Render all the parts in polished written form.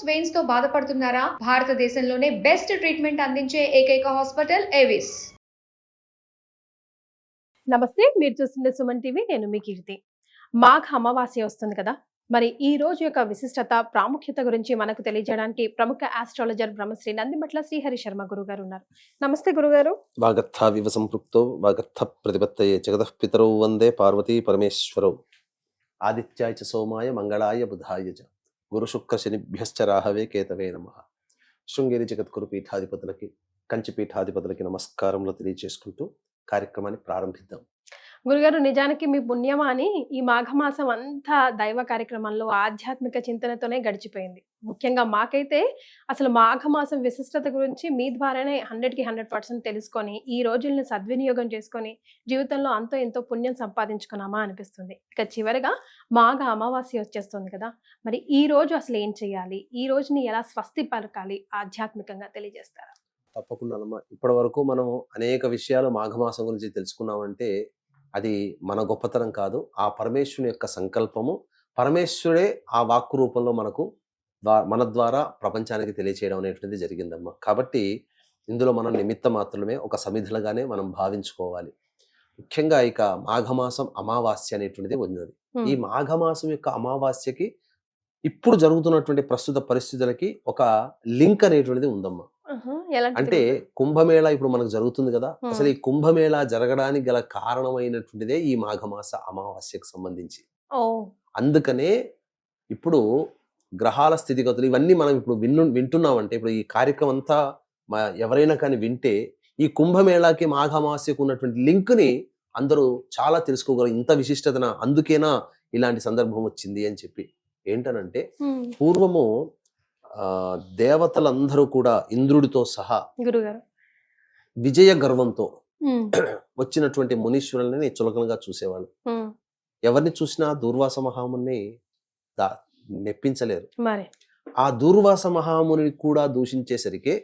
Veins తో బాధపడుతున్నారా? భారతదేశంలోనే బెస్ట్ ట్రీట్మెంట్ అందించే ఏకైక హాస్పిటల్ ఏవిస్. నమస్తే, మీరు చూస్తుండే సుమన్ టీవీ. నేను మీ కీర్తి. మాఘ అమావాస్య వస్తుంది కదా, మరి ఈ రోజు యొక్క విశిష్టత ప్రాముఖ్యత గురించి మనకు తెలియజేయడానికి ప్రముఖ ఆస్ట్రాలజర్ బ్రహ్మశ్రీ నందిమట్ల శ్రీహరి శర్మ గురుగారు ఉన్నారు. నమస్తే గురుగారు. వాగర్థావివ సంపృక్తో వాగర్థ ప్రతిపత్తయే జగతః పితరౌ వందే పార్వతీ పరమేశ్వరౌ. ఆదిత్యాయ చ సోమాయ మంగళాయ బుధాయ చ గురు శుక్ర శనిభ్యశ్చ రాహవే కేతవే నమః. శృంగేరి జగద్గురు పీఠాధిపతులకి, కంచి పీఠాధిపతులకి నమస్కారములు తెలియజేసుకుంటూ కార్యక్రమాన్ని ప్రారంభిద్దాం. గురుగారు, నిజానికి మీ పుణ్యమా అని ఈ మాఘమాసం అంతా దైవ కార్యక్రమాల్లో ఆధ్యాత్మిక చింతనతోనే గడిచిపోయింది. ముఖ్యంగా మాకైతే అసలు మాఘమాసం విశిష్టత గురించి మీ ద్వారానే 100కి 100% తెలుసుకొని ఈ రోజుల్ని సద్వినియోగం చేసుకొని జీవితంలో అంతో ఎంతో పుణ్యం సంపాదించుకున్నామా అనిపిస్తుంది. ఇక చివరిగా మాఘ అమావాస్య వచ్చేస్తుంది కదా, మరి ఈ రోజు అసలు ఏం చేయాలి, ఈ రోజుని ఎలా స్వస్తి పలకాలి, ఆధ్యాత్మికంగా తెలియజేస్తారా? తప్పకుండా అమ్మా. ఇప్పటి వరకు మనం అనేక విషయాలు మాఘమాసం గురించి తెలుసుకున్నామంటే అది మన గొప్పతనం కాదు, ఆ పరమేశ్వరుని యొక్క సంకల్పము. పరమేశ్వరుడే ఆ వాక్కు రూపంలో మన ద్వారా ప్రపంచానికి తెలియచేయడం అనేటువంటిది జరిగిందమ్మా. కాబట్టి ఇందులో మనం నిమిత్త మాత్రమే, ఒక సమిధులుగానే మనం భావించుకోవాలి. ముఖ్యంగా ఇక మాఘమాసం అమావాస్య అనేటువంటిది ఉన్నది. ఈ మాఘమాసం యొక్క అమావాస్యకి ఇప్పుడు జరుగుతున్నటువంటి ప్రస్తుత పరిస్థితులకి ఒక లింక్ అనేటువంటిది ఉందమ్మా. అంటే కుంభమేళా ఇప్పుడు మనకు జరుగుతుంది కదా, అసలు ఈ కుంభమేళా జరగడానికి గల కారణమైనటువంటిదే ఈ మాఘమాస అమావాస్యకు సంబంధించి. అందుకనే ఇప్పుడు గ్రహాల స్థితిగతులు ఇవన్నీ మనం ఇప్పుడు వింటున్నామంటే, ఇప్పుడు ఈ కార్యక్రమం అంతా ఎవరైనా కానీ వింటే ఈ కుంభమేళాకి మాఘమాస్యకు ఉన్నటువంటి లింక్ ని అందరూ చాలా తెలుసుకోగలరు. ఇంత విశిష్టతన, అందుకేనా ఇలాంటి సందర్భం వచ్చింది అని చెప్పి. ఏంటనంటే పూర్వము దేవతలందరూ కూడా ఇంద్రుడితో సహా విజయ గర్వంతో వచ్చినటువంటి మునీశ్వరులని చులకనగా చూసేవాళ్ళు. ఎవరిని చూసినా దూర్వాస మహాముని మెప్పించలేరు. ఆ దూర్వాస మహాముని కూడా దూషించేసరికి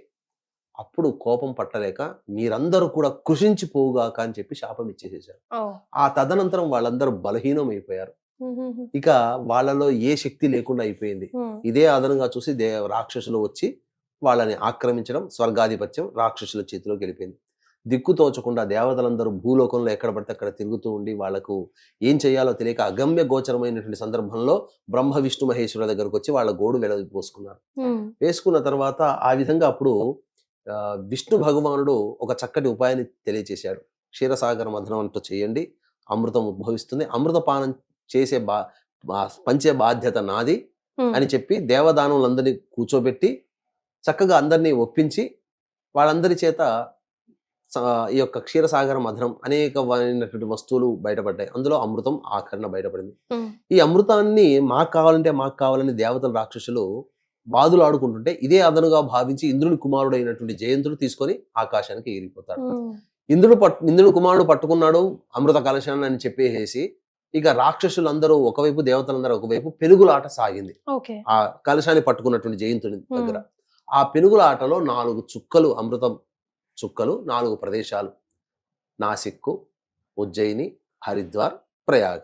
అప్పుడు కోపం పట్టలేక మీరందరూ కూడా కృషించిపోవుగాక అని చెప్పి శాపం ఇచ్చేసేసారు. ఆ తదనంతరం వాళ్ళందరూ బలహీనం అయిపోయారు. ఇక వాళ్ళలో ఏ శక్తి లేకుండా అయిపోయింది. ఇదే ఆధారంగా చూసి రాక్షసులు వచ్చి వాళ్ళని ఆక్రమించడం, స్వర్గాధిపత్యం రాక్షసుల చేతిలోకి వెళ్ళిపోయింది. దిక్కు తోచకుండా దేవతలందరూ భూలోకంలో ఎక్కడ పడితే అక్కడ తిరుగుతూ ఉండి వాళ్ళకు ఏం చేయాలో తెలియక అగమ్య గోచరమైనటువంటి సందర్భంలో బ్రహ్మ విష్ణు మహేశ్వరుల దగ్గరకు వచ్చి వాళ్ళ గోడు పోసుకున్నారు. వేసుకున్న తర్వాత ఆ విధంగా అప్పుడు విష్ణు భగవానుడు ఒక చక్కటి ఉపాయాన్ని తెలియచేశాడు. క్షీరసాగర మథనం అంటూ చేయండి, అమృతం ఉద్భవిస్తుంది, అమృతపానం చేసే పంచే బాధ్యత నాది అని చెప్పి దేవదానవులందరినీ కూర్చోబెట్టి చక్కగా అందరినీ ఒప్పించి వాళ్ళందరి చేత ఈ యొక్క క్షీరసాగర మథనం అనేకమైనటువంటి వస్తువులు బయటపడ్డాయి. అందులో అమృతం ఆఖరణ బయటపడింది. ఈ అమృతాన్ని మాకు కావాలని దేవతల రాక్షసులు బాధలు ఆడుకుంటుంటే ఇదే అదనుగా భావించి ఇంద్రుని కుమారుడైనటువంటి జయంతుడు తీసుకొని ఆకాశానికి ఎగిరిపోతాడు. ఇంద్రుడు కుమారుడు పట్టుకున్నాడు అమృత కలశాన్ని అని చెప్పేసి ఇక రాక్షసులందరూ ఒకవైపు, దేవతలందరూ ఒకవైపు పెనుగులాట సాగింది. ఆ కలశాన్ని పట్టుకున్నటువంటి జయంతుని దగ్గర ఆ పెనుగులాటలో 4 చుక్కలు, అమృతం చుక్కలు 4 ప్రదేశాలు, నాసిక్, ఉజ్జయిని, హరిద్వార్, ప్రయాగ.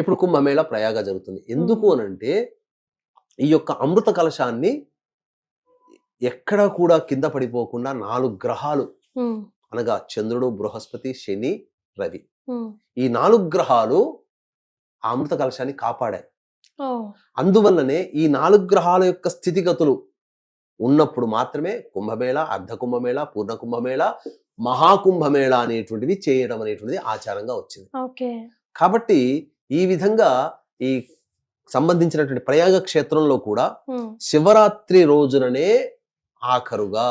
ఇప్పుడు కుంభమేళ ప్రయాగ జరుగుతుంది. ఎందుకు అనంటే ఈ యొక్క అమృత కలశాన్ని ఎక్కడా కూడా కింద పడిపోకుండా 4 గ్రహాలు అనగా చంద్రుడు, బృహస్పతి, శని, రవి, ఈ 4 గ్రహాలు ఆ అమృత కలశాన్ని కాపాడాయి. అందువల్లనే ఈ 4 గ్రహాల యొక్క స్థితిగతులు ఉన్నప్పుడు మాత్రమే కుంభమేళ, అర్ధ కుంభమేళ, పూర్ణ కుంభమేళ, మహాకుంభమేళ అనేటువంటివి చేయడం అనేటువంటిది ఆచారంగా వచ్చింది. కాబట్టి ఈ విధంగా ఈ సంబంధించినటువంటి ప్రయాగ క్షేత్రంలో కూడా శివరాత్రి రోజుననే ఆఖరుగా,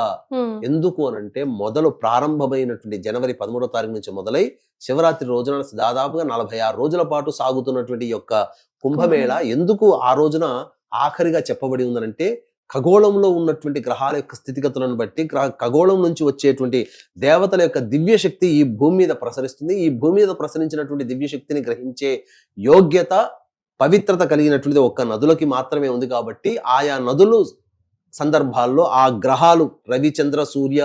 ఎందుకు అనంటే మొదలు ప్రారంభమైనటువంటి జనవరి 13వ తారీఖు నుంచి మొదలై శివరాత్రి రోజున దాదాపుగా 46 రోజుల పాటు సాగుతున్నటువంటి యొక్క కుంభమేళ ఎందుకు ఆ రోజున ఆఖరిగా చెప్పబడి ఉందనంటే ఖగోళంలో ఉన్నటువంటి గ్రహాల యొక్క స్థితిగతులను బట్టి ఖగోళం నుంచి వచ్చేటువంటి దేవతల యొక్క దివ్య శక్తి ఈ భూమి మీద ప్రసరిస్తుంది. ఈ భూమి మీద ప్రసరించినటువంటి దివ్య శక్తిని గ్రహించే యోగ్యత, పవిత్రత కలిగినటువంటిది ఒక్క నదులకి మాత్రమే ఉంది. కాబట్టి ఆయా నదులు సందర్భాల్లో ఆ గ్రహాలు రవిచంద్ర సూర్య,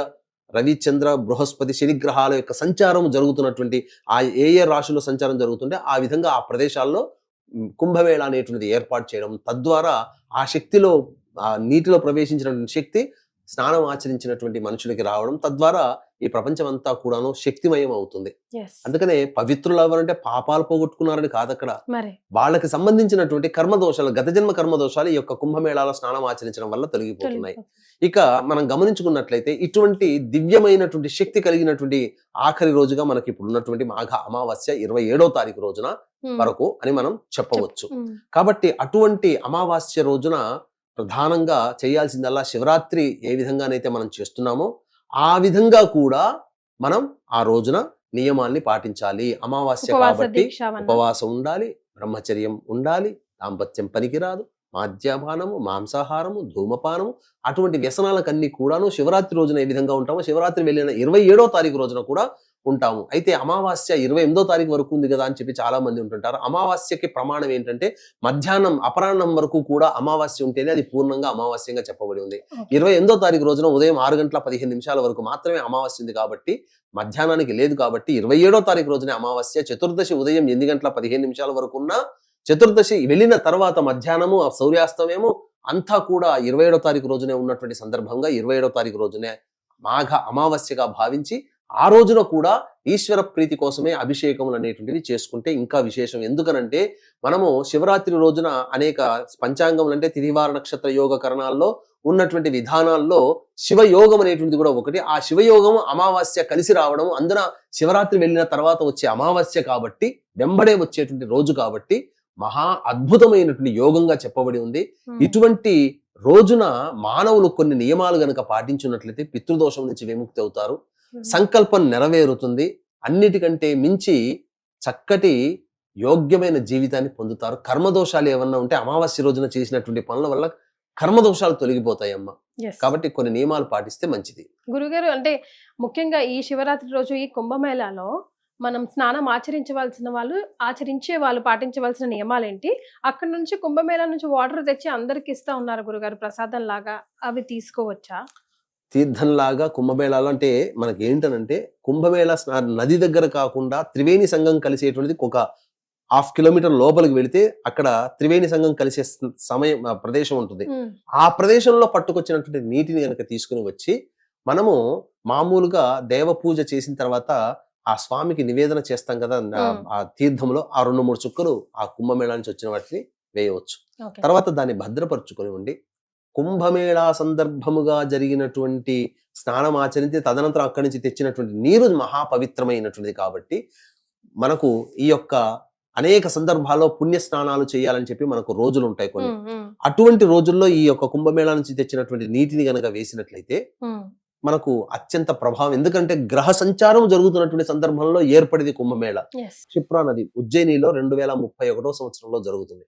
రవిచంద్ర బృహస్పతి శని గ్రహాల యొక్క సంచారం జరుగుతున్నటువంటి ఆ ఏ రాశుల్లో సంచారం జరుగుతుంటే ఆ విధంగా ఆ ప్రదేశాల్లో కుంభమేళ అనేటువంటిది ఏర్పాటు చేయడం, తద్వారా ఆ శక్తిలో ఆ నీటిలో ప్రవేశించినటువంటి శక్తి స్నానం ఆచరించినటువంటి మనుషులకి రావడం, తద్వారా ఈ ప్రపంచం అంతా కూడాను శక్తిమయం అవుతుంది. అందుకనే పవిత్రులు ఎవరంటే పాపాలు పోగొట్టుకున్నారని కాదు అక్కడ, వాళ్ళకి సంబంధించినటువంటి కర్మదోషాలు, గత జన్మ కర్మదోషాలు ఈ యొక్క కుంభమేళాల స్నానం ఆచరించడం వల్ల తొలగిపోతున్నాయి. ఇక మనం గమనించుకున్నట్లయితే ఇటువంటి దివ్యమైనటువంటి శక్తి కలిగినటువంటి ఆఖరి రోజుగా మనకి ఇప్పుడు ఉన్నటువంటి మాఘ అమావాస్య 27వ తారీఖు రోజున వరకు అని మనం చెప్పవచ్చు. కాబట్టి అటువంటి అమావాస్య రోజున ప్రధానంగా చేయాల్సిందల్లా శివరాత్రి ఏ విధంగానైతే మనం చేస్తున్నామో ఆ విధంగా కూడా మనం ఆ రోజున నియమాల్ని పాటించాలి. అమావాస్య కాబట్టి ఉపవాసం ఉండాలి, బ్రహ్మచర్యం ఉండాలి, దాంపత్యం పనికిరాదు, మాద్యపానము, మాంసాహారము, ధూమపానము, అటువంటి వ్యసనాలకన్నీ కూడాను శివరాత్రి రోజున ఏ విధంగా ఉంటామో శివరాత్రి వెళ్ళిన 27వ తారీఖు రోజున కూడా ఉంటాము. అయితే అమావాస్య 28వ తారీఖు వరకు ఉంది కదా అని చెప్పి చాలా మంది ఉంటుంటారు. అమావాస్యకి ప్రమాణం ఏంటంటే మధ్యాహ్నం అపరాహ్నం వరకు కూడా అమావాస్య ఉంటేనే అది పూర్ణంగా అమావాస్యంగా చెప్పబడి ఉంది. 28వ తారీఖు రోజున ఉదయం 6:15 వరకు మాత్రమే అమావాస్య ఉంది కాబట్టి మధ్యాహ్నానికి లేదు. కాబట్టి 27వ తారీఖు రోజునే అమావాస్య. చతుర్దశి ఉదయం 8:15 వరకు ఉన్న చతుర్దశి వెళ్ళిన తర్వాత మధ్యాహ్నము సూర్యాస్తమయము అంతా కూడా 27వ తారీఖు రోజునే ఉన్నటువంటి సందర్భంగా 27వ తారీఖు రోజునే మాఘ అమావాస్యగా భావించి ఆ రోజున కూడా ఈశ్వర ప్రీతి కోసమే అభిషేకములు అనేటువంటివి చేసుకుంటే ఇంకా విశేషం. ఎందుకనంటే మనము శివరాత్రి రోజున అనేక పంచాంగములు అంటే తిథివార నక్షత్ర యోగ కరణాల్లో ఉన్నటువంటి విధానాల్లో శివయోగం అనేటువంటిది కూడా ఒకటి. ఆ శివయోగం అమావాస్య కలిసి రావడం, అందున శివరాత్రి వెళ్ళిన తర్వాత వచ్చే అమావాస్య కాబట్టి వెంబడే వచ్చేటువంటి రోజు కాబట్టి మహా అద్భుతమైనటువంటి యోగంగా చెప్పబడి ఉంది. ఇటువంటి రోజున మానవులు కొన్ని నియమాలు గనక పాటించున్నట్లయితే పితృదోషం నుంచి విముక్తి అవుతారు, సంకల్పం నెరవేరుతుంది, అన్నిటికంటే మించి చక్కటి యోగ్యమైన జీవితాన్ని పొందుతారు. కర్మదోషాలు ఏమన్నా ఉంటే అమావాస్య రోజున చేసినటువంటి పనుల వల్ల కర్మదోషాలు తొలగిపోతాయమ్మా. కాబట్టి కొన్ని నియమాలు పాటిస్తే మంచిది. గురుగారు, అంటే ముఖ్యంగా ఈ శివరాత్రి రోజు ఈ కుంభమేళాలో మనం స్నానం ఆచరించే వాళ్ళు పాటించవలసిన నియమాలు ఏంటి? అక్కడ నుంచి కుంభమేళా నుంచి వాటర్ తెచ్చి అందరికి ఇస్తా ఉన్నారు గురుగారు ప్రసాదం లాగా, అవి తీసుకోవచ్చా? తీర్థంలాగా కుంభమేళాలు అంటే మనకి ఏంటనంటే కుంభమేళా నది దగ్గర కాకుండా త్రివేణి సంఘం కలిసేటువంటిది ఒక 1/2 కిలోమీటర్ లోపలికి వెళితే అక్కడ త్రివేణి సంఘం కలిసే ప్రదేశం ఉంటుంది. ఆ ప్రదేశంలో పట్టుకొచ్చినటువంటి నీటిని కనుక తీసుకుని వచ్చి మనము మామూలుగా దేవ పూజ చేసిన తర్వాత ఆ స్వామికి నివేదన చేస్తాం కదా, ఆ తీర్థంలో ఆ 2-3 చుక్కలు ఆ కుంభమేళా నుంచి వచ్చిన వాటిని వేయవచ్చు. తర్వాత దాన్ని భద్రపరుచుకొని ఉండి కుంభమేళా సందర్భముగా జరిగినటువంటి స్నానం ఆచరించి తదనంతరం అక్కడి నుంచి తెచ్చినటువంటి నీరు మహాపవిత్రమైనటువంటిది కాబట్టి మనకు ఈ యొక్క అనేక సందర్భాల్లో పుణ్య స్నానాలు చేయాలని చెప్పి మనకు రోజులు ఉంటాయి కొన్ని. అటువంటి రోజుల్లో ఈ యొక్క కుంభమేళా నుంచి తెచ్చినటువంటి నీటిని గనక వేసినట్లయితే మనకు అత్యంత ప్రభావం. ఎందుకంటే గ్రహ సంచారం జరుగుతున్నటువంటి సందర్భంలో ఏర్పడింది కుంభమేళా. క్షిప్రా నది ఉజ్జయినిలో 2031వ సంవత్సరంలో జరుగుతుంది.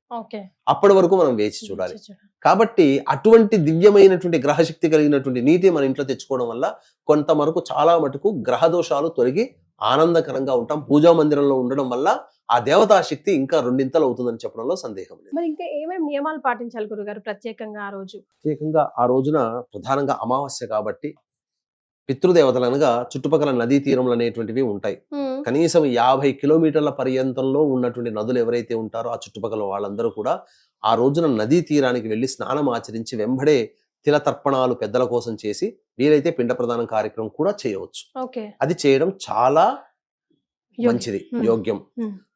అప్పటి వరకు మనం వేచి చూడాలి. కాబట్టి అటువంటి దివ్యమైనటువంటి గ్రహశక్తి కలిగినటువంటి నీటి మన ఇంట్లో తెచ్చుకోవడం వల్ల కొంతవరకు చాలా మటుకు గ్రహ దోషాలు తొలగి ఆనందకరంగా ఉంటాం. పూజా మందిరంలో ఉండడం వల్ల ఆ దేవతా శక్తి ఇంకా 2 అవుతుందని చెప్పడంలో సందేహం లేదు. మరి ఇంకా ఏమేమి నియమాలు పాటించాలి గురుగారు ప్రత్యేకంగా ఆ రోజు? ప్రత్యేకంగా ఆ రోజున ప్రధానంగా అమావాస్య కాబట్టి పితృదేవతలు అనగా చుట్టుపక్కల నదీ తీరములు అనేటువంటివి ఉంటాయి. కనీసం 50 కిలోమీటర్ల పర్యంతంలో ఉన్నటువంటి నదులు ఎవరైతే ఉంటారో ఆ చుట్టుపక్కల వాళ్ళందరూ కూడా ఆ రోజున నదీ తీరానికి వెళ్లి స్నానం ఆచరించి వెంబడే తిల తర్పణాలు పెద్దల కోసం చేసి వీలైతే పిండ ప్రదానం కార్యక్రమం కూడా చేయవచ్చు. అది చేయడం చాలా మంచిది, యోగ్యం.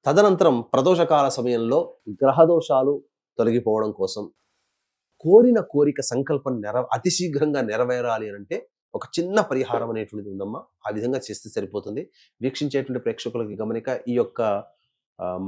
తదనంతరం ప్రదోషకాల సమయంలో గ్రహదోషాలు తొలగిపోవడం కోసం కోరిన కోరిక సంకల్పం అతి శీఘ్రంగా నెరవేరాలి అంటే ఒక చిన్న పరిహారం అనేటువంటిది ఉందమ్మా. ఆ విధంగా చేస్తే సరిపోతుంది. వీక్షించేటువంటి ప్రేక్షకులకి గమనిక, ఈ యొక్క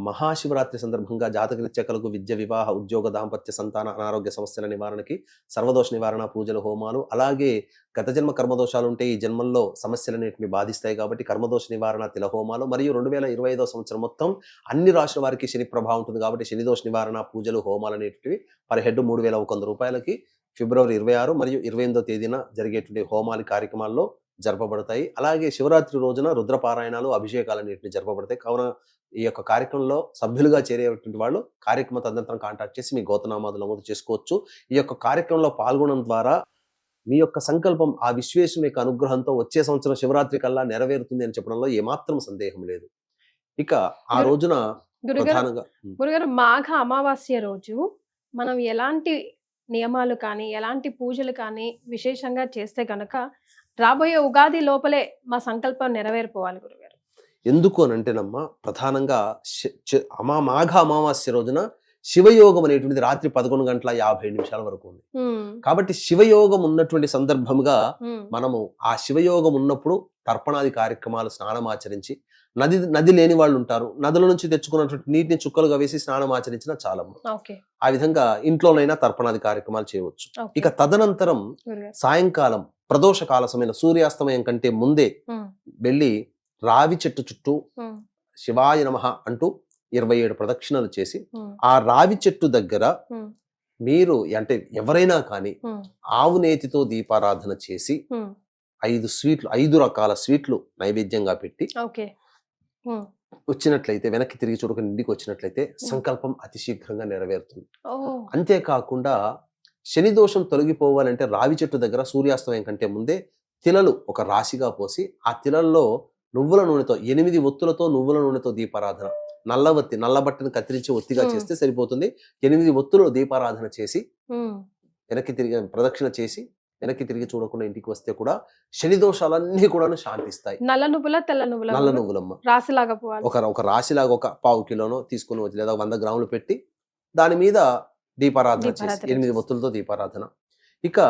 మహాశివరాత్రి సందర్భంగా జాతకరీత్యా కలుగు విద్య, వివాహ, ఉద్యోగ, దాంపత్య, సంతాన, అనారోగ్య సమస్యల నివారణకి సర్వదోష నివారణ పూజలు, హోమాలు, అలాగే గత జన్మ కర్మదోషాలు ఉంటే ఈ జన్మల్లో సమస్యలు అనేటివి బాధిస్తాయి కాబట్టి కర్మదోష నివారణ తిల హోమాలు, మరియు 2025వ సంవత్సరం మొత్తం అన్ని రాశుల వారికి శని ప్రభావం ఉంటుంది కాబట్టి శనిదోష నివారణ పూజలు, హోమాలు అనేటివి పర్ హెడ్ 3,100 రూపాయలకి ఫిబ్రవరి 26 మరియు 28వ తేదీన జరిగేటువంటి హోమాలి కార్యక్రమాల్లో జరపబడతాయి. అలాగే శివరాత్రి రోజున రుద్రపారాయణాలు, అభిషేకాలు అనేటివి జరపబడతాయి. కావున ఈ యొక్క కార్యక్రమంలో సభ్యులుగా చేరేటువంటి వాళ్ళు కార్యక్రమ తదనంతరం కాంటాక్ట్ చేసి మీ గోతనామాలు నమోదు చేసుకోవచ్చు. ఈ యొక్క కార్యక్రమంలో పాల్గొనడం ద్వారా మీ యొక్క సంకల్పం ఆ విశ్వేశ్వరుని యొక్క అనుగ్రహంతో వచ్చే సంవత్సరం శివరాత్రి కల్లా నెరవేరుతుంది అని చెప్పడంలో ఏమాత్రం సందేహం లేదు. ఇక ఆ రోజున ప్రధానంగా గురుగారు మాఘ అమావాస్య రోజు మనం ఎలాంటి నియమాలు కానీ ఎలాంటి పూజలు కానీ విశేషంగా చేస్తే కనుక రాబోయే ఉగాది లోపలే మా సంకల్పం నెరవేరిపోవాలి గురుగారు? ఎందుకు అని అంటేనమ్మా, ప్రధానంగా మాఘ అమావాస్య రోజున శివయోగం అనేటువంటిది రాత్రి 11:50 వరకు ఉంది. కాబట్టి శివయోగం ఉన్నటువంటి సందర్భంగా మనము ఆ శివయోగం ఉన్నప్పుడు తర్పణాది కార్యక్రమాలు, స్నానం ఆచరించి, నది లేని వాళ్ళు ఉంటారు, నదుల నుంచి తెచ్చుకున్నటువంటి నీటిని చుక్కలుగా వేసి స్నానం ఆచరించిన చాలమ్మ. ఆ విధంగా ఇంట్లోనైనా తర్పణాది కార్యక్రమాలు చేయవచ్చు. ఇక తదనంతరం సాయంకాలం ప్రదోష కాల సమయం, సూర్యాస్తమయం కంటే ముందే వెళ్ళి రావి చెట్టు చుట్టూ శివాయ నమః అంటూ 27 ప్రదక్షిణలు చేసి, ఆ రావి చెట్టు దగ్గర మీరు అంటే ఎవరైనా కానీ ఆవు నేతితో దీపారాధన చేసి 5 రకాల స్వీట్లు నైవేద్యంగా పెట్టి వచ్చినట్లయితే, వెనక్కి తిరిగి చూడకుండా ఇంటికి వచ్చినట్లయితే సంకల్పం అతి శీఘ్రంగా నెరవేరుతుంది. అంతేకాకుండా శని దోషం తొలగిపోవాలంటే రావి చెట్టు దగ్గర సూర్యాస్తమయం కంటే ముందే తిలలు ఒక రాశిగా పోసి, ఆ తిలల్లో నువ్వుల నూనెతో 8 ఒత్తులతో నువ్వుల నూనెతో దీపారాధన, నల్ల బట్టను కత్తిరించి ఒత్తిగా చేస్తే సరిపోతుంది. 8 ఒత్తులు దీపారాధన చేసి వెనక్కి తిరిగి ప్రదక్షిణ చేసి వెనక్కి తిరిగి చూడకుండా ఇంటికి వస్తే కూడా శని దోషాలన్నీ కూడా శాంతిస్తాయి. నల్ల నువ్వులమ్మ రాశిలాగా ఒక రాశిలాగా ఒక 1/4 కిలోనో తీసుకుని వచ్చి, లేదా 100 గ్రాములు పెట్టి దాని మీద దీపారాధన చేసి 8 ఒత్తులతో దీపారాధన. ఇక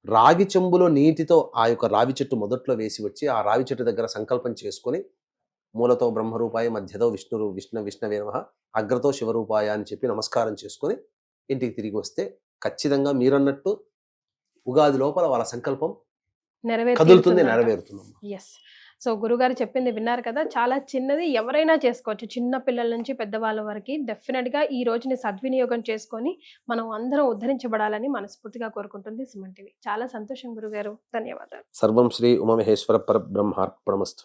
రాగి చెంబులో నీటితో ఆ యొక్క రావి చెట్టు మొదట్లో వేసి వచ్చి, ఆ రావి చెట్టు దగ్గర సంకల్పం చేసుకొని, మూలతో బ్రహ్మరూపాయ, మధ్యతో విష్ణవే నమః, అగ్రతో శివరూపాయ అని చెప్పి నమస్కారం చేసుకొని ఇంటికి తిరిగి వస్తే ఖచ్చితంగా మీరన్నట్టు ఉగాది లోపల వాళ్ళ సంకల్పం కదులుతుంది, నెరవేరుతుంది. సో గురుగారు చెప్పింది విన్నారు కదా, చాలా చిన్నది, ఎవరైనా చేసుకోవచ్చు, చిన్న పిల్లల నుంచి పెద్దవాళ్ళ వరకు. డెఫినెట్గా ఈ రోజుని సద్వినియోగం చేసుకొని మనం అందరం ఉద్ధరించబడాలని మనస్ఫూర్తిగా కోరుకుంటుంది సుమన్ టీవీ. చాలా సంతోషం గురుగారు, ధన్యవాదాలు. సర్వం శ్రీ ఉమామహేశ్వర పరబ్రహ్మార్పణమస్తు.